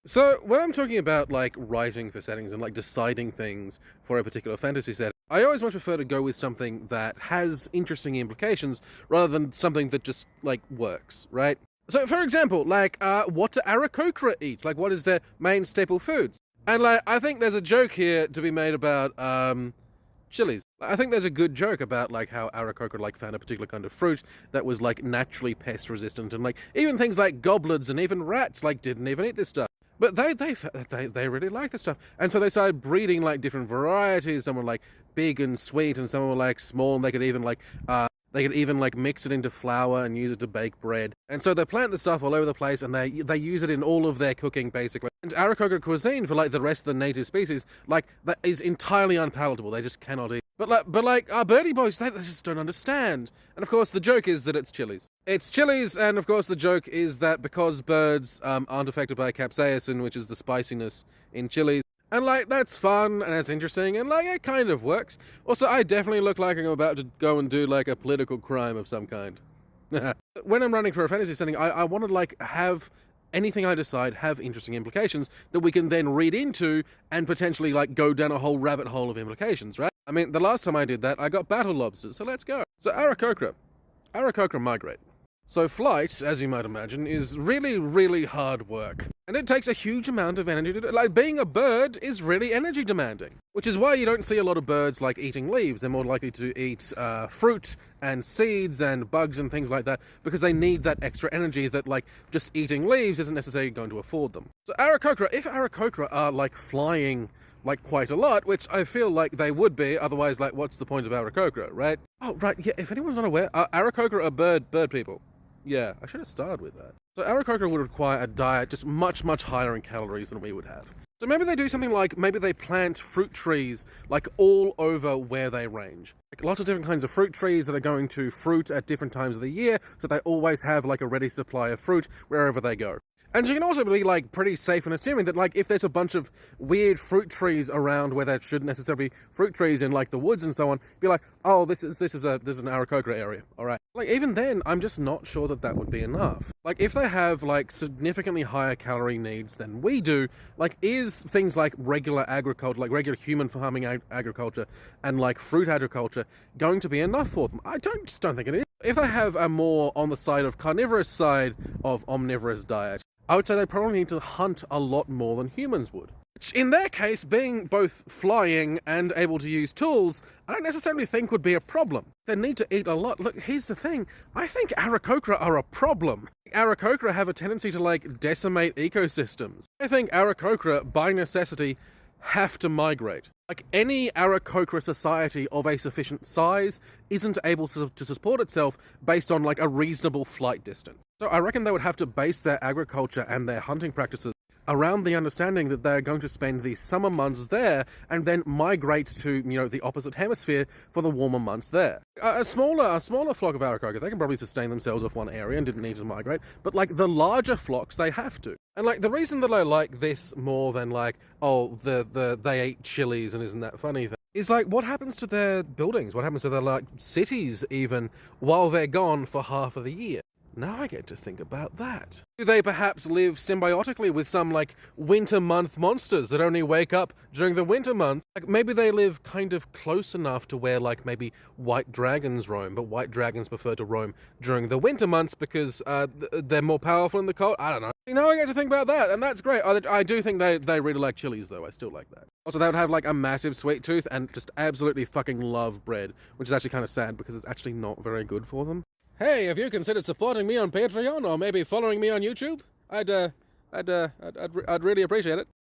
So, when I'm talking about, like, writing for settings and, like, deciding things for a particular fantasy setting, I always much prefer to go with something that has interesting implications rather than something that just, like, works, right? So, for example, like, what do Aarakocra eat? Like, what is their main staple foods? And, like, I think there's a joke here to be made about, chilies. I think there's a good joke about, like, how Aarakocra, like, found a particular kind of fruit that was, like, naturally pest resistant, and, like, even things like goblins and even rats, like, didn't even eat this stuff. But they really like this stuff, and so they started breeding like different varieties. Some were like big and sweet, and some were like small. And they could even like mix it into flour and use it to bake bread. And so they plant the stuff all over the place, and they use it in all of their cooking basically. And Aarakocra cuisine for like the rest of the native species, like that is entirely unpalatable. They just cannot eat. But our birdie boys, they just don't understand. And of course, the joke is that it's chilies. It's chilies, and of course, the joke is that because birds aren't affected by capsaicin, which is the spiciness in chilies, and like that's fun and it's interesting and like it kind of works. Also, I definitely look like I'm about to go and do like a political crime of some kind. When I'm running for a fantasy setting, I want to like have anything I decide have interesting implications that we can then read into and potentially like go down a whole rabbit hole of implications, right? I mean, the last time I did that, I got battle lobsters, so let's go. So Aarakocra migrate. So flight, as you might imagine, is really, really hard work. And it takes a huge amount of energy to do. Like, being a bird is really energy demanding. Which is why you don't see a lot of birds, like, eating leaves. They're more likely to eat fruit and seeds and bugs and things like that, because they need that extra energy that, like, just eating leaves isn't necessarily going to afford them. So if Aarakocra are, like, flying like quite a lot, which I feel like they would be, otherwise, like, what's the point of Aarakocra, right? Oh, right, yeah, if anyone's not aware, Aarakocra are bird people. Yeah, I should have started with that. So Aarakocra would require a diet just much, much higher in calories than we would have. So maybe they do something like, maybe they plant fruit trees, like, all over where they range. Like, lots of different kinds of fruit trees that are going to fruit at different times of the year, so they always have, like, a ready supply of fruit wherever they go. And you can also be, like, pretty safe in assuming that, like, if there's a bunch of weird fruit trees around where there shouldn't necessarily be fruit trees in, like, the woods and so on, be like, oh, this is an Aarakocra area, alright. Like, even then, I'm just not sure that would be enough. Like, if they have, like, significantly higher calorie needs than we do, like, is things like regular agriculture, like regular human farming agriculture, and, like, fruit agriculture going to be enough for them? I just don't think it is. If they have a more on the side of carnivorous side of omnivorous diet, I would say they probably need to hunt a lot more than humans would. Which, in their case, being both flying and able to use tools, I don't necessarily think would be a problem. They need to eat a lot. Look, here's the thing. I think Aarakocra are a problem. Aarakocra have a tendency to, like, decimate ecosystems. I think Aarakocra, by necessity, have to migrate. Like, any Aarakocra society of a sufficient size isn't able to support itself based on, like, a reasonable flight distance. So I reckon they would have to base their agriculture and their hunting practices around the understanding that they're going to spend the summer months there and then migrate to, the opposite hemisphere for the warmer months there. A smaller flock of Aarakocra, they can probably sustain themselves off one area and didn't need to migrate, but, like, the larger flocks, they have to. And, like, the reason that I like this more than, like, oh, they ate chilies and isn't that funny thing, is, like, what happens to their buildings? What happens to their, like, cities, even, while they're gone for half of the year? Now I get to think about that. Do they perhaps live symbiotically with some, like, winter month monsters that only wake up during the winter months? Like, maybe they live kind of close enough to where, like, maybe white dragons roam, but white dragons prefer to roam during the winter months because they're more powerful in the cold? I don't know. Now I get to think about that, and that's great. I do think they really like chilies, though. I still like that. Also, they would have, like, a massive sweet tooth and just absolutely fucking love bread, which is actually kind of sad because it's actually not very good for them. Hey, have you considered supporting me on Patreon or maybe following me on YouTube? I'd really appreciate it.